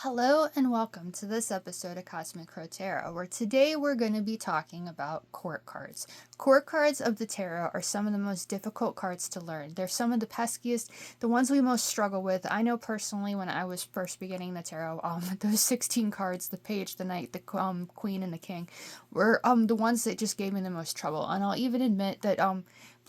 Hello and welcome to this episode of Cosmic Crow Tarot, where today we're going to be talking about court cards. Court cards of the tarot are some of the most difficult cards to learn. They're some of the peskiest, the ones we most struggle with. I know personally when I was first beginning the tarot, those 16 cards, the page, the knight, the queen, and the king, were the ones that just gave me the most trouble. And I'll even admit that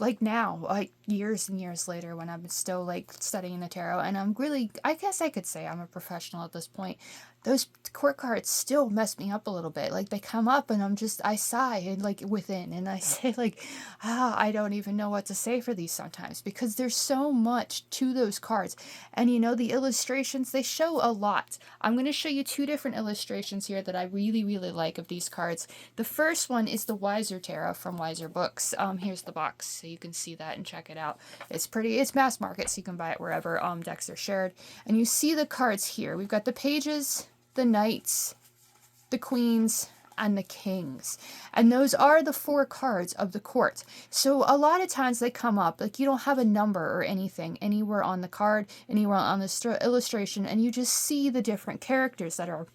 like now, like years and years later, when I'm still like studying the tarot, and I'm really, I guess I could say I'm a professional at this point, those court cards still mess me up a little bit. Like they come up and I sigh and like within, and I say like, I don't even know what to say for these sometimes, because there's so much to those cards. And the illustrations, they show a lot. I'm going to show you two different illustrations here that I really, really like of these cards. The first one is the Wiser Tarot from Wiser Books. Here's the box, so you can see that and check it out. It's mass market, so you can buy it wherever decks are shared. And you see the cards here. We've got the pages, the knights, the queens, and the kings. And those are the four cards of the court. So a lot of times they come up, like you don't have a number or anything anywhere on the card, anywhere on the illustration, and you just see the different characters that are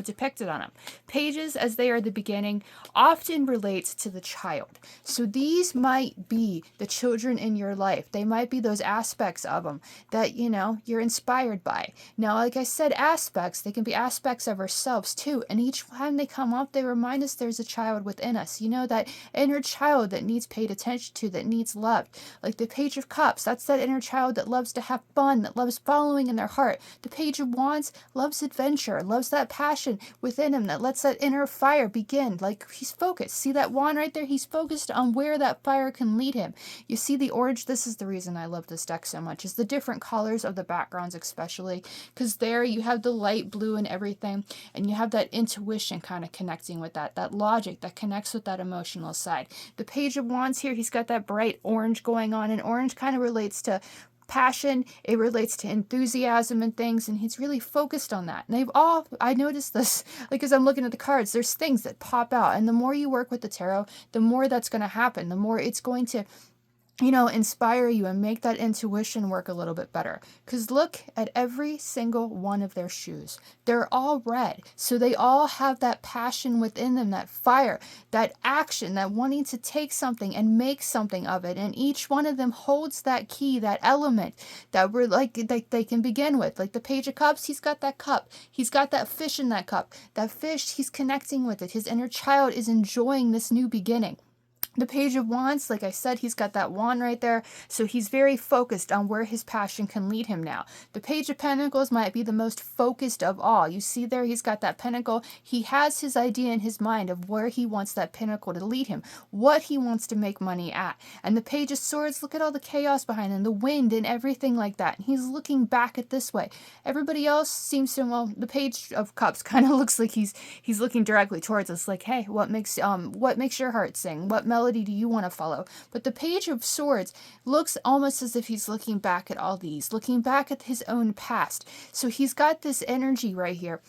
depicted on them. Pages, as they are the beginning, often relates to the child. So these might be the children in your life. They might be those aspects of them that, you're inspired by. Now, like I said, aspects, they can be aspects of ourselves too. And each time they come up, they remind us there's a child within us. That inner child that needs paid attention to, that needs loved. Like the Page of Cups, that's that inner child that loves to have fun, that loves following in their heart. The Page of Wands loves adventure, loves that passion within him that lets that inner fire begin. Like he's focused. See that wand right there? He's focused on where that fire can lead him. You see the orange? This is the reason I love this deck so much, is the different colors of the backgrounds, especially because there you have the light blue and everything, and you have that intuition kind of connecting with that logic that connects with that emotional side. The Page of Wands here, he's got that bright orange going on, and orange kind of relates to passion, it relates to enthusiasm and things, and he's really focused on that. And I noticed this, like as I'm looking at the cards, there's things that pop out, and the more you work with the tarot, the more that's going to happen, the more it's going to inspire you and make that intuition work a little bit better. Because look at every single one of their shoes. They're all red. So they all have that passion within them, that fire, that action, that wanting to take something and make something of it. And each one of them holds that key, that element that they can begin with. Like the Page of Cups, he's got that cup. He's got that fish in that cup. That fish, he's connecting with it. His inner child is enjoying this new beginning. The Page of Wands, like I said, he's got that wand right there, so he's very focused on where his passion can lead him now. The Page of Pentacles might be the most focused of all. You see there, he's got that pentacle. He has his idea in his mind of where he wants that pinnacle to lead him, what he wants to make money at. And the Page of Swords, look at all the chaos behind him, the wind and everything like that. And he's looking back at this way. Everybody else seems to, the Page of Cups kind of looks like he's looking directly towards us, like, hey, what makes your heart sing? What melody do you want to follow? But the Page of Swords looks almost as if he's looking back at all these, looking back at his own past. So he's got this energy right here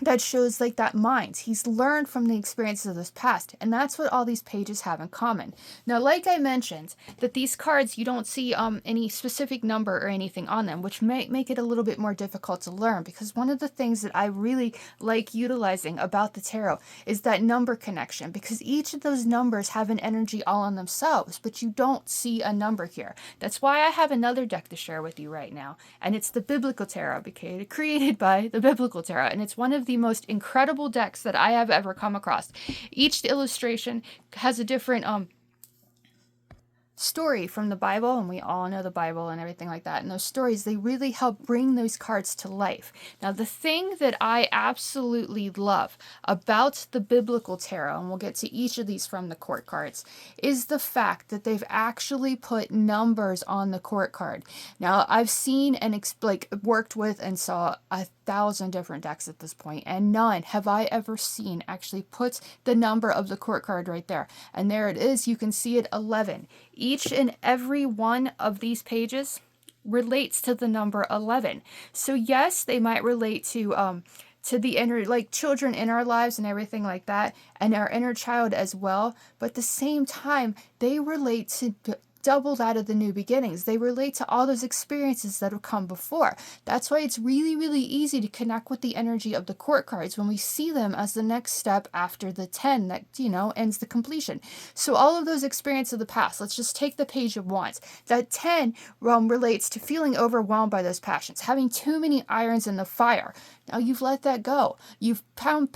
that shows like that mind. He's learned from the experiences of this past, and that's what all these pages have in common. Now, like I mentioned, that these cards, you don't see any specific number or anything on them, which may make it a little bit more difficult to learn, because one of the things that I really like utilizing about the tarot is that number connection, because each of those numbers have an energy all on themselves, but you don't see a number here. That's why I have another deck to share with you right now, and it's the Biblical Tarot, created by the Biblical Tarot, and it's one of the most incredible decks that I have ever come across. Each illustration has a different story from the Bible, and we all know the Bible and everything like that. And those stories, they really help bring those cards to life. Now, the thing that I absolutely love about the Biblical Tarot, and we'll get to each of these from the court cards, is the fact that they've actually put numbers on the court card. Now, I've seen and worked with and saw 1,000 different decks at this point, and none have I ever seen actually put the number of the court card right there. And there it is. You can see it, 11. Each and every one of these pages relates to the number 11. So yes, they might relate to the inner, like children in our lives and everything like that, and our inner child as well. But at the same time, they relate to double that of the new beginnings. They relate to all those experiences that have come before. That's why it's really, really easy to connect with the energy of the court cards when we see them as the next step after the 10 that, ends the completion. So all of those experiences of the past, let's just take the Page of Wands. That 10 relates to feeling overwhelmed by those passions, having too many irons in the fire. Now you've let that go. You've found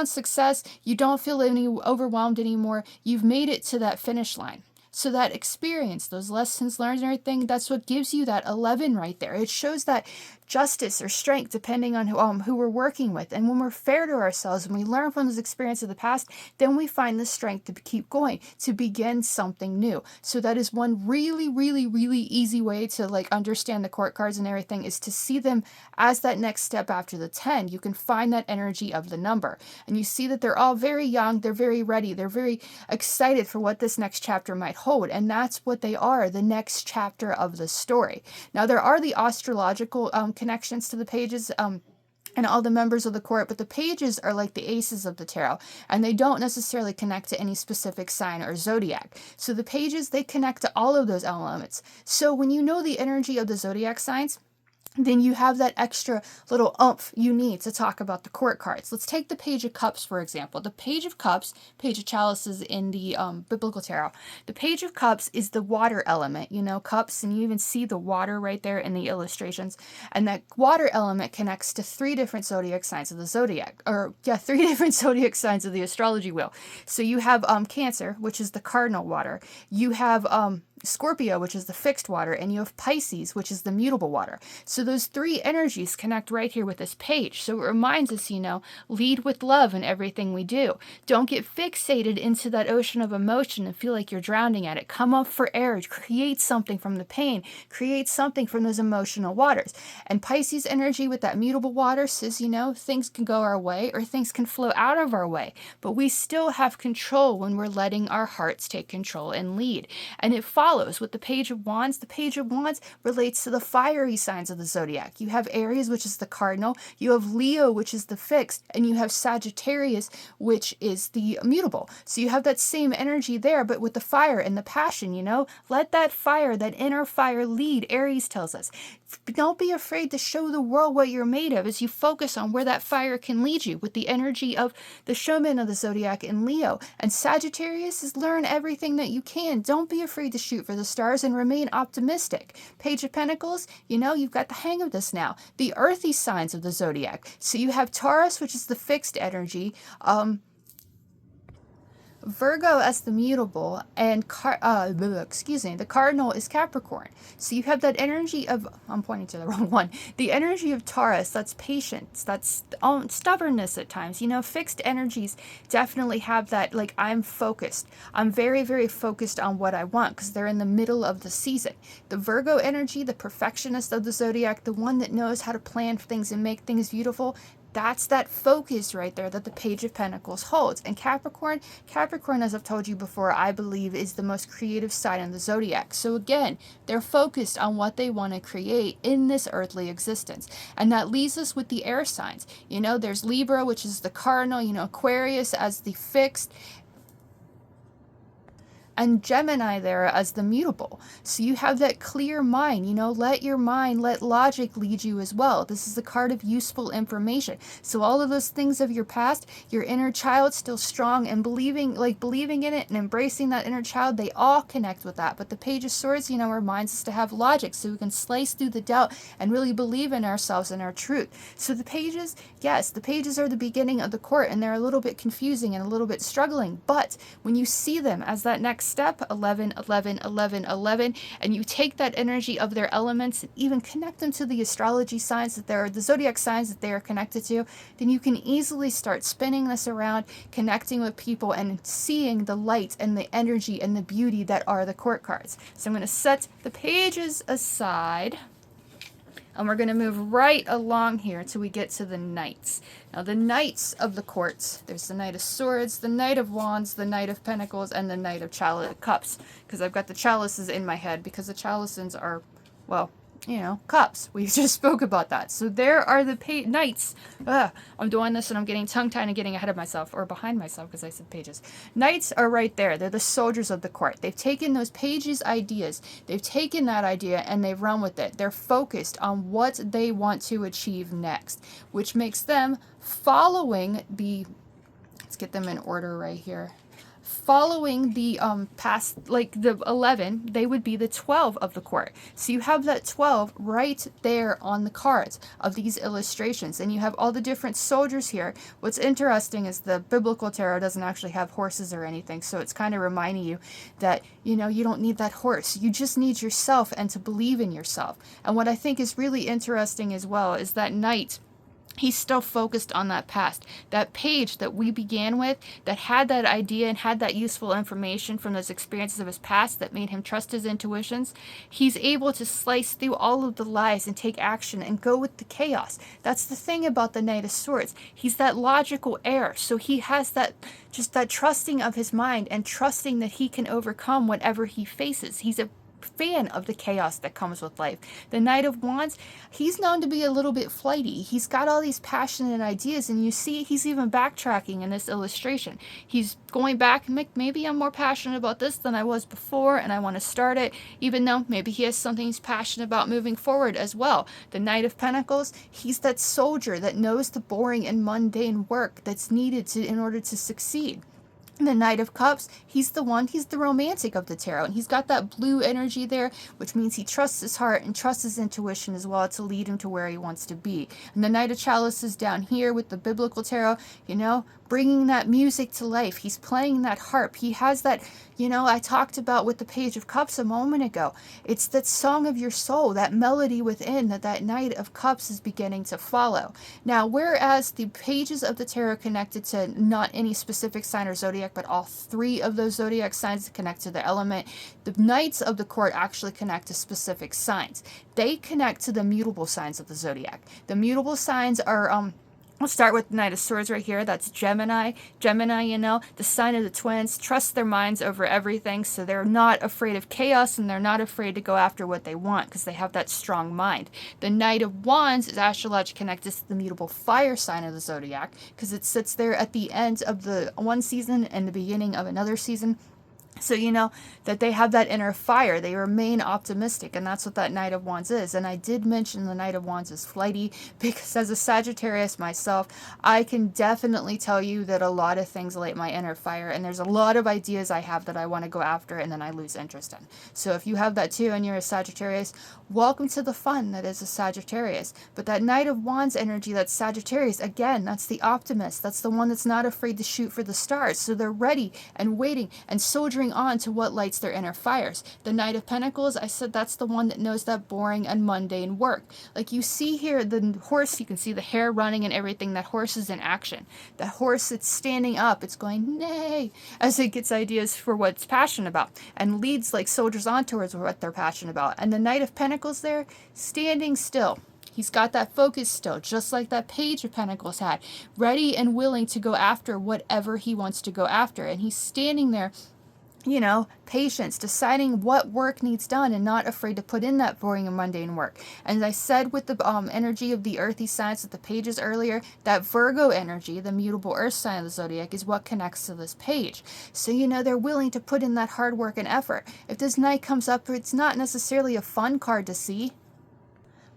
success. You don't feel any overwhelmed anymore. You've made it to that finish line. So that experience, those lessons learned and everything, that's what gives you that 11 right there. It shows that justice or strength depending on who we're working with. And when we're fair to ourselves, when we learn from those experiences of the past, then we find the strength to keep going, to begin something new. So that is one really, really, really easy way to understand the court cards and everything, is to see them as that next step after the 10. You can find that energy of the number. And you see that they're all very young, they're very ready, they're very excited for what this next chapter might hold. And that's what they are, the next chapter of the story. Now there are the astrological connections to the pages and all the members of the court, but the pages are like the aces of the tarot, and they don't necessarily connect to any specific sign or zodiac. So the pages, they connect to all of those elements. So when you know the energy of the zodiac signs, then you have that extra little oomph you need to talk about the court cards. Let's take the Page of Cups, for example. The Page of Cups, Page of Chalices in the Biblical Tarot. The Page of Cups is the water element, cups, and you even see the water right there in the illustrations. And that water element connects to 3 different zodiac signs of the zodiac, 3 different zodiac signs of the astrology wheel. So you have Cancer, which is the cardinal water. You have Scorpio, which is the fixed water, and you have Pisces, which is the mutable water. So those 3 energies connect right here with this page. So it reminds us, lead with love in everything we do. Don't get fixated into that ocean of emotion and feel like you're drowning at it. Come up for air, create something from the pain, create something from those emotional waters. And Pisces energy with that mutable water says, things can go our way or things can flow out of our way, but we still have control when we're letting our hearts take control and lead. And it follows with the Page of Wands. The Page of Wands relates to the fiery signs of the zodiac. You have Aries, which is the cardinal. You have Leo, which is the fixed. And you have Sagittarius, which is the mutable. So you have that same energy there, but with the fire and the passion, Let that fire, that inner fire lead, Aries tells us. Don't be afraid to show the world what you're made of as you focus on where that fire can lead you with the energy of the showman of the zodiac in Leo. And Sagittarius is learn everything that you can. Don't be afraid to shoot for the stars and remain optimistic. Page of Pentacles, you've got the hang of this now. The earthy signs of the zodiac. So you have Taurus, which is the fixed energy, Virgo as the mutable, and the cardinal is Capricorn. So you have that energy of, I'm pointing to the wrong one, the energy of Taurus, that's patience, that's stubbornness at times. Fixed energies definitely have that, I'm focused. I'm very, very focused on what I want because they're in the middle of the season. The Virgo energy, the perfectionist of the zodiac, the one that knows how to plan things and make things beautiful, that's that focus right there that the Page of Pentacles holds. And Capricorn, as I've told you before, I believe is the most creative sign in the zodiac. So again, they're focused on what they want to create in this earthly existence. And that leaves us with the air signs. There's Libra, which is the cardinal, Aquarius as the fixed, and Gemini there as the mutable. So you have that clear mind, let logic lead you as well. This is the card of useful information. So all of those things of your past, your inner child still strong and believing in it and embracing that inner child, they all connect with that. But the Page of Swords, reminds us to have logic so we can slice through the doubt and really believe in ourselves and our truth. So the pages, yes, the pages are the beginning of the court and they're a little bit confusing and a little bit struggling. But when you see them as that next step, 11, 11, 11, 11, and you take that energy of their elements and even connect them to the astrology signs the zodiac signs that they are connected to, then you can easily start spinning this around, connecting with people and seeing the light and the energy and the beauty that are the court cards. So I'm going to set the pages aside. And we're going to move right along here till we get to the knights. Now, the knights of the courts, there's the Knight of Swords, the Knight of Wands, the Knight of Pentacles, and the Knight of Cups. Because I've got the chalices in my head, because the chalices are, cups. We just spoke about that. So there are the knights. I'm doing this and I'm getting tongue-tied and getting ahead of myself, or behind myself because I said pages. Knights are right there. They're the soldiers of the court. They've taken those pages' ideas. They've taken that idea and they've run with it. They're focused on what they want to achieve next, which makes them following the, let's get them in order right here. Following the past, like the 11, they would be the 12 of the court. So you have that 12 right there on the cards of these illustrations, and you have all the different soldiers here. What's interesting is the biblical tarot doesn't actually have horses or anything, so it's kind of reminding you that you don't need that horse. You just need yourself and to believe in yourself. And what I think is really interesting as well is that knight, he's still focused on that past. That page that we began with, that had that idea and had that useful information from those experiences of his past that made him trust his intuitions, he's able to slice through all of the lies and take action and go with the chaos. That's the thing about the Knight of Swords. He's that logical heir, so he has that trusting of his mind and trusting that he can overcome whatever he faces. He's a fan of the chaos that comes with life. The Knight of Wands, he's known to be a little bit flighty. He's got all these passionate ideas, and you see he's even backtracking in this illustration. He's going back, maybe I'm more passionate about this than I was before, and I want to start it, even though maybe he has something he's passionate about moving forward as well. The Knight of Pentacles, he's that soldier that knows the boring and mundane work that's needed in order to succeed. And the Knight of Cups, he's the romantic of the tarot, and he's got that blue energy there, which means he trusts his heart and trusts his intuition as well to lead him to where he wants to be. And the Knight of Chalices down here with the biblical tarot, bringing that music to life. He's playing that harp. He has that, I talked about with the Page of Cups a moment ago. It's that song of your soul, that melody within that Knight of Cups is beginning to follow. Now, whereas the pages of the tarot connected to not any specific sign or zodiac, but all three of those zodiac signs connect to the element, the Knights of the Court actually connect to specific signs. They connect to the mutable signs of the zodiac. The mutable signs are, we'll start with the Knight of Swords right here. That's Gemini. Gemini, the sign of the twins, trust their minds over everything, so they're not afraid of chaos and they're not afraid to go after what they want because they have that strong mind. The Knight of Wands is astrologically connected to the mutable fire sign of the zodiac because it sits there at the end of the one season and the beginning of another season. So that they have that inner fire. They remain optimistic, and that's what that Knight of Wands is. And I did mention the Knight of Wands is flighty because as a Sagittarius myself, I can definitely tell you that a lot of things light my inner fire, and there's a lot of ideas I have that I want to go after and then I lose interest in. So if you have that too and you're a Sagittarius, welcome to the fun that is a Sagittarius. But that Knight of Wands energy, that's Sagittarius, again, that's the optimist. That's the one that's not afraid to shoot for the stars. So they're ready and waiting and soldiering on to what lights their inner fires. The Knight of Pentacles, I said that's the one that knows that boring and mundane work. Like you see here, the horse, you can see the hair running and everything. That horse is in action. The horse, it's standing up. It's going, nay, as it gets ideas for what it's passionate about and leads like soldiers on towards what they're passionate about. And the Knight of Pentacles there, standing still. He's got that focus still, just like that Page of Pentacles had, ready and willing to go after whatever he wants to go after. And he's standing there, patience, deciding what work needs done and not afraid to put in that boring and mundane work. And as I said with the energy of the earthy signs with the pages earlier, that Virgo energy, the mutable earth sign of the zodiac, is what connects to this page. So, they're willing to put in that hard work and effort. If this Knight comes up, it's not necessarily a fun card to see,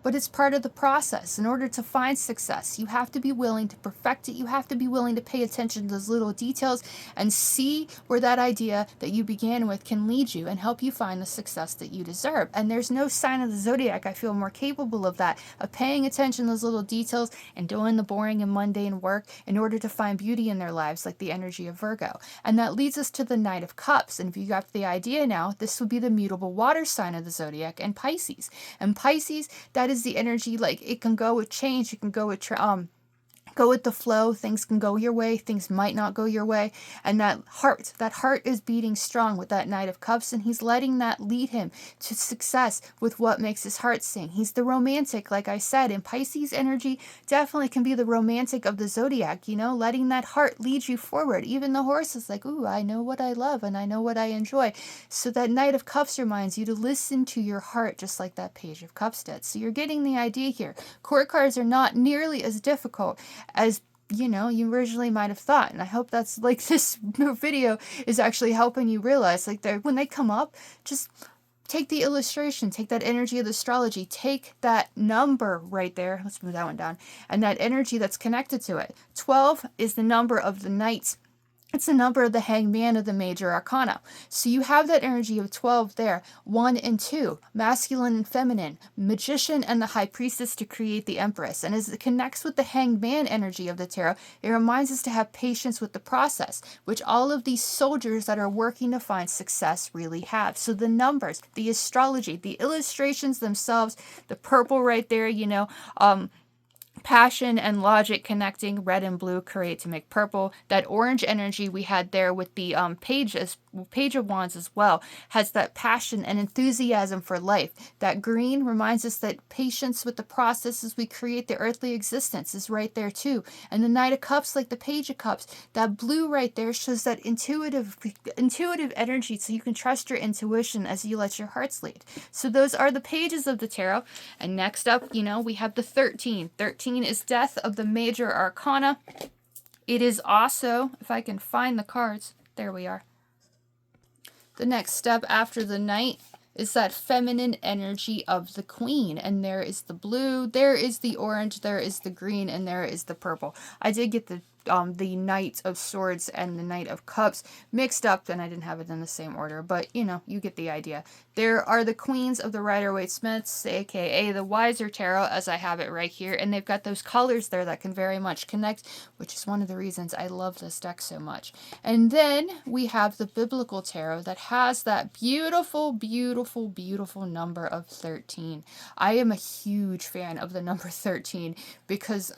but it's part of the process. In order to find success, you have to be willing to perfect it. You have to be willing to pay attention to those little details and see where that idea that you began with can lead you and help you find the success that you deserve. And there's no sign of the zodiac I feel more capable of that, of paying attention to those little details and doing the boring and mundane work in order to find beauty in their lives, like the energy of Virgo. And that leads us to the Knight of Cups. And if you got the idea now, this would be the mutable water sign of the zodiac and Pisces. And Pisces, that is the energy, like it can go with change, it can go with go with the flow. Things can go your way, things might not go your way. And that heart is beating strong with that Knight of Cups, and he's letting that lead him to success with what makes his heart sing. He's the romantic, like I said, and Pisces energy definitely can be the romantic of the zodiac, letting that heart lead you forward. Even the horse is like, ooh, I know what I love and I know what I enjoy. So that Knight of Cups reminds you to listen to your heart, just like that Page of Cups did. So you're getting the idea here. Court cards are not nearly as difficult as you originally might have thought. And I hope that's like this video is actually helping you realize, like, when they come up, just take the illustration, take that energy of the astrology, take that number right there. Let's move that one down. And that energy that's connected to it. 12 is the number of the knights. It's the number of the hangman of the major arcana. So you have that energy of 12 there. 1 and 2, masculine and feminine, magician and the high priestess to create the empress. And as it connects with the hangman energy of the tarot, it reminds us to have patience with the process, which all of these soldiers that are working to find success really have. So the numbers, the astrology, the illustrations themselves, the purple right there, passion and logic connecting, red and blue create to make purple. That orange energy we had there with the page of wands as well has that passion and enthusiasm for life. That green reminds us that patience with the process as we create the earthly existence is right there too. And the Knight of Cups, like the Page of Cups, that blue right there shows that intuitive energy, so you can trust your intuition as you let your hearts lead. So those are the pages of the tarot. And next up, we have the 13. 13 is death of the major arcana. It is also, if I can find the cards, there we are. The next step after the Knight is that feminine energy of the Queen. And there is the blue, there is the orange, there is the green, and there is the purple. I did get the Knight of Swords and the Knight of Cups mixed up, and I didn't have it in the same order, but you get the idea. There are the Queens of the Rider-Waite-Smiths, aka the Wiser Tarot, as I have it right here, and they've got those colors there that can very much connect, which is one of the reasons I love this deck so much. And then we have the Biblical Tarot that has that beautiful, beautiful, beautiful number of 13. I am a huge fan of the number 13 because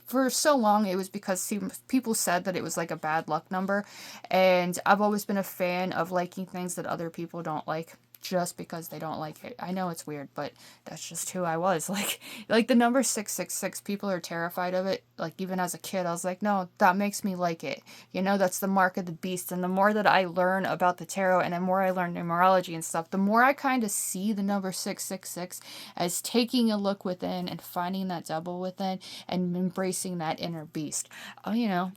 for so long it was because people said that it was like a bad luck number, and I've always been a fan of liking things that other people don't like just because they don't like it. I know it's weird, but that's just who I was. Like the number 666, people are terrified of it. Like even as a kid, I was like, no, that makes me like it. That's the mark of the beast. And the more that I learn about the tarot and the more I learn numerology and stuff, the more I kind of see the number 666 as taking a look within and finding that double within and embracing that inner beast.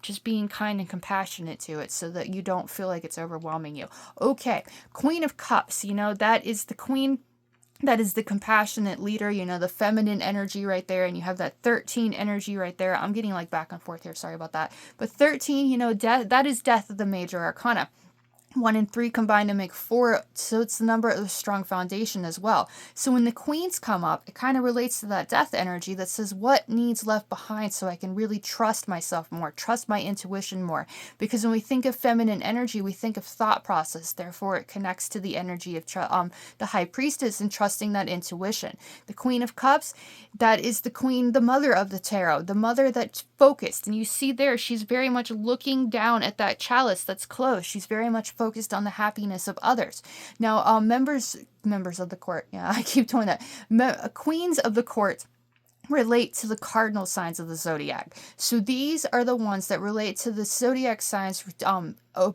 Just being kind and compassionate to it so that you don't feel like it's overwhelming you. Okay, Queen of Cups, that is the queen. That is the compassionate leader, the feminine energy right there. And you have that 13 energy right there. I'm getting back and forth here. Sorry about that. But 13, death, that is death of the major arcana. 1 and 3 combine to make 4, so it's the number of a strong foundation as well. So when the queens come up, it kind of relates to that death energy that says what needs left behind so I can really trust myself more, trust my intuition more. Because when we think of feminine energy, we think of thought process. Therefore, it connects to the energy of the high priestess and trusting that intuition. The Queen of Cups, that is the queen, the mother of the tarot, the mother that's focused. And you see there, she's very much looking down at that chalice that's closed. She's very much focused on the happiness of others. Now, members of the court, yeah, I keep doing that. Queens of the court relate to the cardinal signs of the zodiac. So these are the ones that relate to the zodiac signs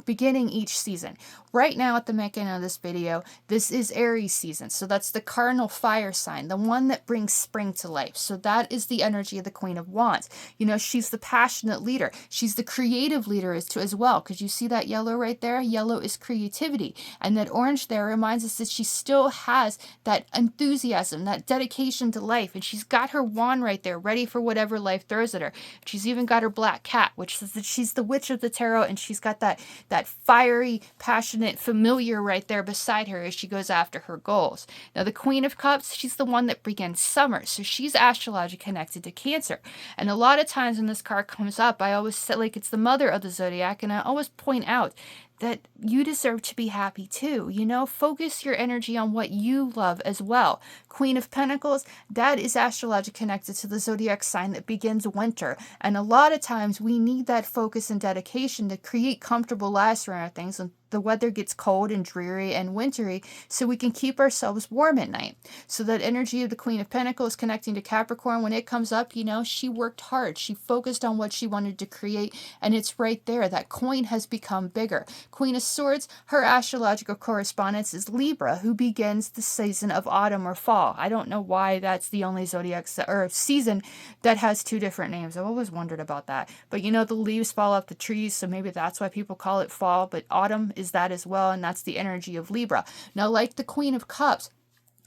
beginning each season. Right now at the making of this video, this is Aries season. So that's the cardinal fire sign, the one that brings spring to life. So that is the energy of the Queen of Wands. She's the passionate leader. She's the creative leader as well, because you see that yellow right there? Yellow is creativity. And that orange there reminds us that she still has that enthusiasm, that dedication to life. And she's got her wand right there, ready for whatever life throws at her. She's even got her black cat, which says that she's the witch of the tarot, and she's got that fiery, passionate familiar right there beside her as she goes after her goals. Now, the Queen of Cups, she's the one that begins summer, so she's astrologically connected to Cancer. And a lot of times when this card comes up, I always say it's the mother of the zodiac, and I always point out that you deserve to be happy too. Focus your energy on what you love as well. Queen of Pentacles, that is astrologically connected to the zodiac sign that begins winter. And a lot of times we need that focus and dedication to create comfortable lives around things when the weather gets cold and dreary and wintry, so we can keep ourselves warm at night. So that energy of the Queen of Pentacles connecting to Capricorn, when it comes up, she worked hard. She focused on what she wanted to create, and it's right there. That coin has become bigger. Queen of Swords, her astrological correspondence is Libra, who begins the season of autumn or fall. I don't know why that's the only zodiac or season that has two different names. I've always wondered about that. But the leaves fall off the trees, so maybe that's why people call it fall. But autumn is that as well, and that's the energy of Libra. Now, like the Queen of Cups,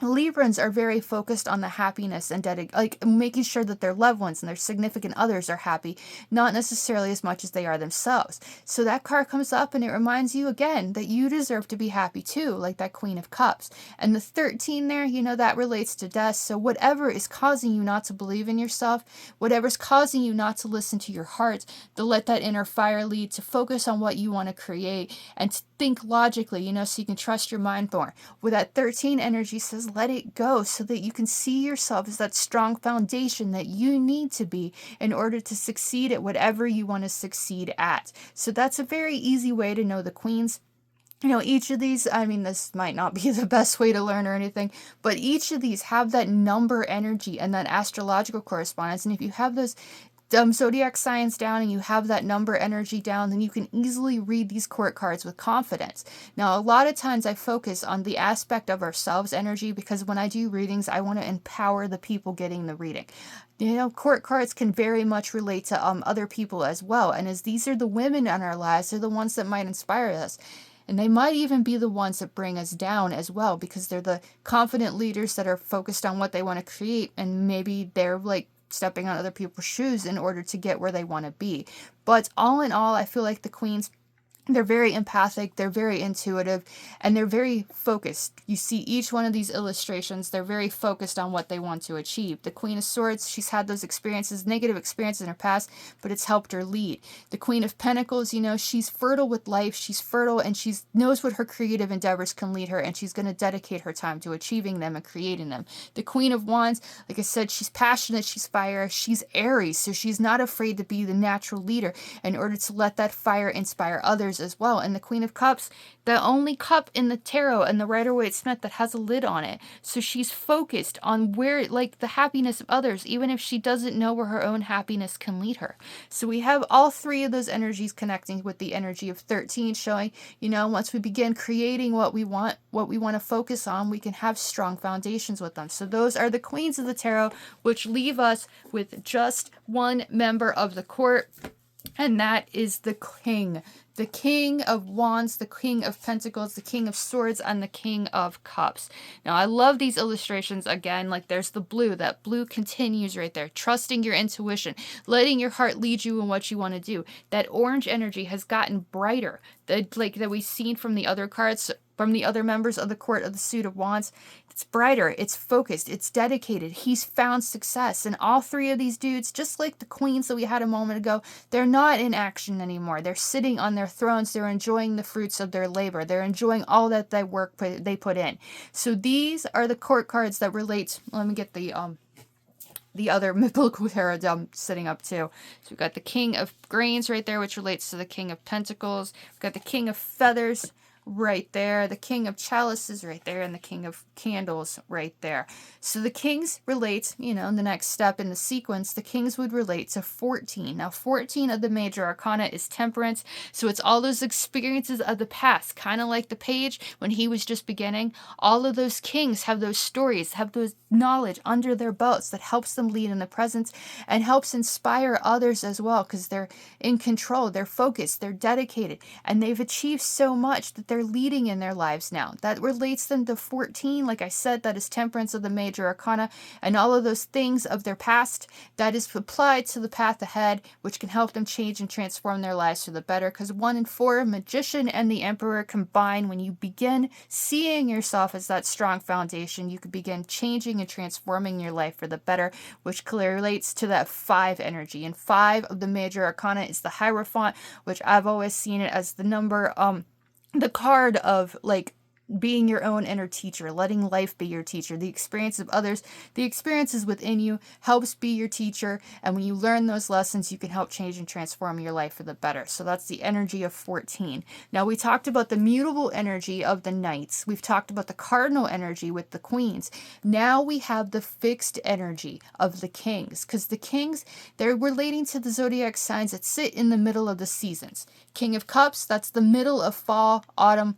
Librans are very focused on the happiness and making sure that their loved ones and their significant others are happy, not necessarily as much as they are themselves. So that card comes up and it reminds you again that you deserve to be happy too, like that Queen of Cups. And the 13 there, that relates to death. So whatever is causing you not to believe in yourself, whatever's causing you not to listen to your heart, to let that inner fire lead, to focus on what you want to create and to think logically, so you can trust your mind more. With that 13 energy says, let it go, so that you can see yourself as that strong foundation that you need to be in order to succeed at whatever you want to succeed at. So that's a very easy way to know the queens. Each of these, this might not be the best way to learn or anything, but each of these have that number energy and that astrological correspondence. And if you have those zodiac signs down and you have that number energy down, then you can easily read these court cards with confidence. Now, a lot of times I focus on the aspect of ourselves energy, because when I do readings, I want to empower the people getting the reading. Court cards can very much relate to other people as well. And as these are the women in our lives, they're the ones that might inspire us. And they might even be the ones that bring us down as well, because they're the confident leaders that are focused on what they want to create, and maybe they're stepping on other people's shoes in order to get where they want to be. But all in all, I feel like the queens, they're very empathic, they're very intuitive, and they're very focused. You see each one of these illustrations, they're very focused on what they want to achieve. The Queen of Swords, she's had those experiences, negative experiences in her past, but it's helped her lead. The Queen of Pentacles, she's fertile with life, she's fertile, and she knows what her creative endeavors can lead her, and she's going to dedicate her time to achieving them and creating them. The Queen of Wands, like I said, she's passionate, she's fire, she's Aries, so she's not afraid to be the natural leader in order to let that fire inspire others as well. And the Queen of Cups, the only cup in the tarot and the Rider-Waite-Smith that has a lid on it. So she's focused on where, the happiness of others, even if she doesn't know where her own happiness can lead her. So we have all three of those energies connecting with the energy of 13, showing, once we begin creating what we want to focus on, we can have strong foundations with them. So those are the queens of the tarot, which leave us with just one member of the court, and that is the king. The King of Wands, the King of Pentacles, the King of Swords, and the King of Cups. Now, I love these illustrations. Again, there's the blue. That blue continues right there. Trusting your intuition. Letting your heart lead you in what you want to do. That orange energy has gotten brighter. That we've seen from the other cards, from the other members of the Court of the Suit of Wands. It's brighter, it's focused, it's dedicated. He's found success. And all three of these dudes, just like the queens that we had a moment ago, they're not in action anymore. They're sitting on their thrones. They're enjoying the fruits of their labor. They're enjoying all that they put in. So these are the court cards that relate. Let me get the other biblical tarot sitting up too. So we've got the King of Grains right there, which relates to the King of Pentacles. We've got the King of Feathers right there, the King of Chalices right there, and the King of Candles right there. So the kings relate, in the next step in the sequence, the kings would relate to 14. Now 14 of the major arcana is temperance, so it's all those experiences of the past, kind of like the page when he was just beginning. All of those kings have those stories, have those knowledge under their belts that helps them lead in the present and helps inspire others as well, because they're in control, they're focused, they're dedicated, and they've achieved so much that they're leading in their lives now. That relates them to 14. Like I said, that is temperance of the major arcana, and all of those things of their past that is applied to the path ahead, which can help them change and transform their lives for the better. Because 1 and 4, Magician and the Emperor, combine. When you begin seeing yourself as that strong foundation, you can begin changing and transforming your life for the better, which clearly relates to that 5 energy. And 5 of the major arcana is the Hierophant, which I've always seen it as the number the card of like being your own inner teacher, letting life be your teacher. The experience of others, the experiences within you helps be your teacher. And when you learn those lessons, you can help change and transform your life for the better. So that's the energy of 14. Now, we talked about the mutable energy of the knights. We've talked about the cardinal energy with the queens. Now we have the fixed energy of the kings, because the kings, they're relating to the zodiac signs that sit in the middle of the seasons. King of Cups, that's the middle of fall, autumn,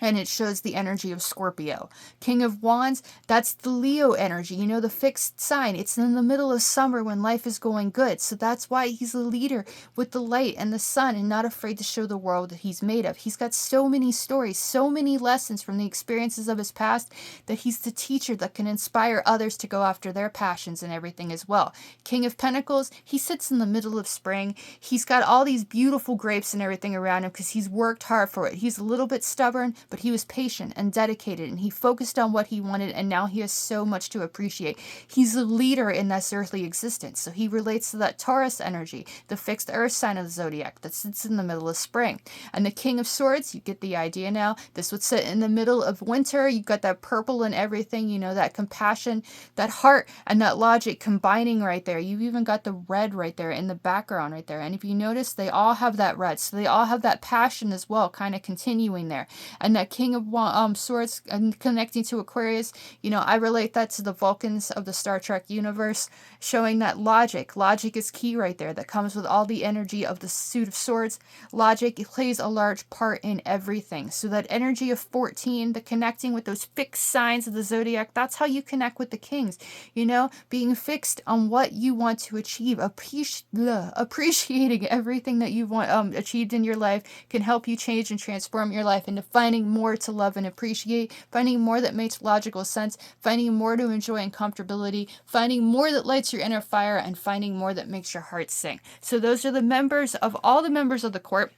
and it shows the energy of Scorpio. King of Wands, that's the Leo energy, you know, the fixed sign. It's in the middle of summer when life is going good. So that's why he's a leader with the light and the sun and not afraid to show the world that he's made of. He's got so many stories, so many lessons from the experiences of his past that he's the teacher that can inspire others to go after their passions and everything as well. King of Pentacles, he sits in the middle of spring. He's got all these beautiful grapes and everything around him because he's worked hard for it. He's a little bit stubborn, but he was patient and dedicated, and he focused on what he wanted, and now he has so much to appreciate. He's a leader in this earthly existence, so he relates to that Taurus energy, the fixed earth sign of the zodiac that sits in the middle of spring. And the King of Swords, you get the idea now, this would sit in the middle of winter. You've got that purple and everything, you know, that compassion, that heart, and that logic combining right there. You've even got the red right there in the background right there, and if you notice, they all have that red, so they all have that passion as well, kind of continuing there. And that King of Swords and connecting to Aquarius, you know, I relate that to the Vulcans of the Star Trek universe, showing that logic is key right there. That comes with all the energy of the suit of swords. Logic plays a large part in everything. So that energy of 14, the connecting with those fixed signs of the zodiac, that's how you connect with the kings, you know, being fixed on what you want to achieve, appreciating everything that you've achieved in your life can help you change and transform your life into finding more to love and appreciate, finding more that makes logical sense, finding more to enjoy in comfortability, finding more that lights your inner fire, and finding more that makes your heart sing. So those are the members of all the members of the court.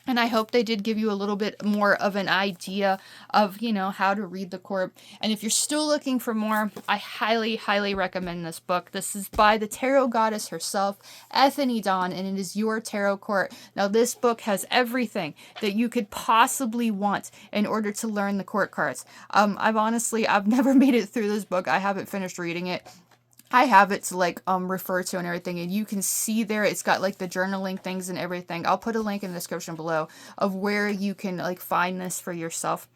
And I hope they did give you a little bit more of an idea of, you know, how to read the court. And if you're still looking for more, I highly, highly recommend this book. This is by the tarot goddess herself, Ethany Dawn, and it is Your Tarot Court. Now, this book has everything that you could possibly want in order to learn the court cards. I've never made it through this book. I haven't finished reading it. I have it to like refer to and everything, and you can see there it's got like the journaling things and everything. I'll put a link in the description below of where you can like find this for yourself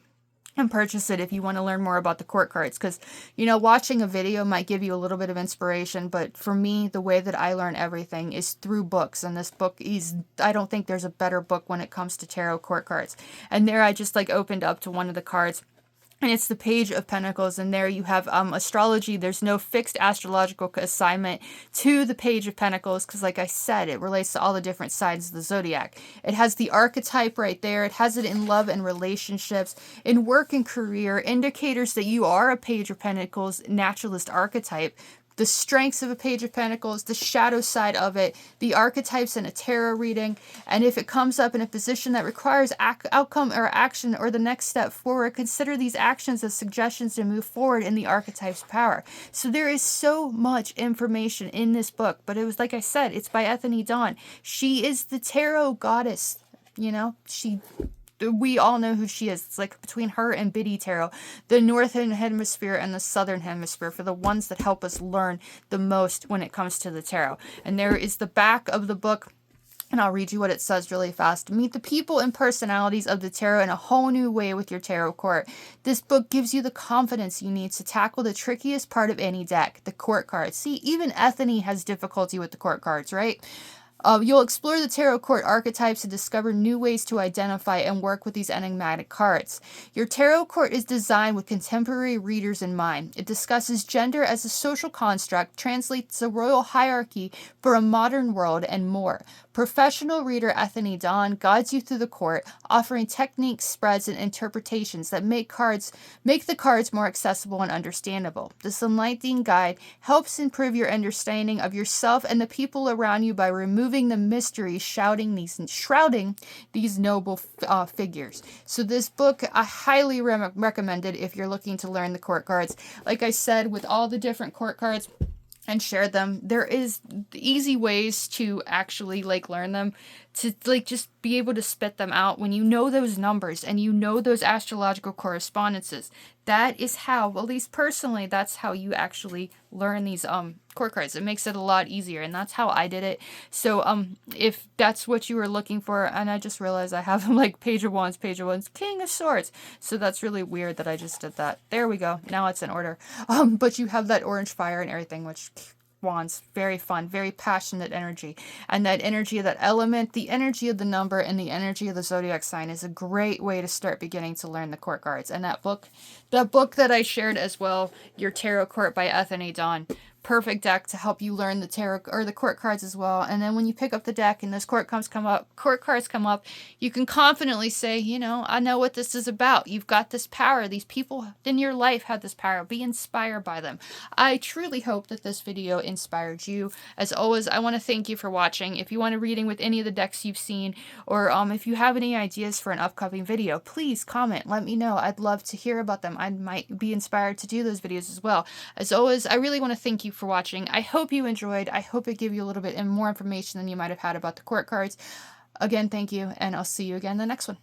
and purchase it if you want to learn more about the court cards, because you know, watching a video might give you a little bit of inspiration, but for me, the way that I learn everything is through books, and this book is, I don't think there's a better book when it comes to tarot court cards. And there I just like opened up to one of the cards, and it's the Page of Pentacles, and there you have astrology. There's no fixed astrological assignment to the Page of Pentacles because, like I said, it relates to all the different sides of the zodiac. It has the archetype right there. It has it in love and relationships, in work and career, indicators that you are a Page of Pentacles naturalist archetype, the strengths of a Page of Pentacles, the shadow side of it, the archetypes in a tarot reading, and if it comes up in a position that requires outcome or action or the next step forward, consider these actions as suggestions to move forward in the archetype's power. So there is so much information in this book, but it was, like I said, it's by Ethany Dawn. She is the tarot goddess, you know, we all know who she is. It's like between her and Biddy Tarot, the Northern Hemisphere and the Southern Hemisphere, for the ones that help us learn the most when it comes to the tarot. And there is the back of the book, and I'll read you what it says really fast. Meet the people and personalities of the tarot in a whole new way with your tarot court. This book gives you the confidence you need to tackle the trickiest part of any deck, the court cards. See, even Ethany has difficulty with the court cards, right? You'll explore the tarot court archetypes and discover new ways to identify and work with these enigmatic cards. Your tarot court is designed with contemporary readers in mind. It discusses gender as a social construct, translates the royal hierarchy for a modern world, and more. Professional reader Ethany Dawn guides you through the court, offering techniques, spreads, and interpretations that make the cards more accessible and understandable. This enlightening guide helps improve your understanding of yourself and the people around you by removing the mystery shrouding these noble figures. So this book, I highly recommend it if you're looking to learn the court cards. Like I said, with all the different court cards and share them, there is easy ways to actually like learn them. to like just be able to spit them out when you know those numbers and you know those astrological correspondences. That is how, at least personally, that's how you actually learn these court cards. It makes it a lot easier, and that's how I did it. So if that's what you were looking for, and I just realized I have like Page of Wands, King of Swords. So that's really weird that I just did that. There we go. Now it's in order. But you have that orange fire and everything, which Wands, very fun, very passionate energy. And that energy of that element, the energy of the number, and the energy of the zodiac sign is a great way to start beginning to learn the court cards. And that book that I shared as well, Your Tarot Court by Ethany Dawn, perfect deck to help you learn the tarot or the court cards as well. And then when you pick up the deck and those court cards come up, you can confidently say, you know, I know what this is about. You've got this power. These people in your life have this power. Be inspired by them. I truly hope that this video inspired you. As always, I want to thank you for watching. If you want a reading with any of the decks you've seen, or if you have any ideas for an upcoming video, please comment. Let me know. I'd love to hear about them. I might be inspired to do those videos as well. As always, I really want to thank you for watching. I hope you enjoyed. I hope it gave you a little bit more information than you might have had about the court cards. Again, thank you, and I'll see you again in the next one.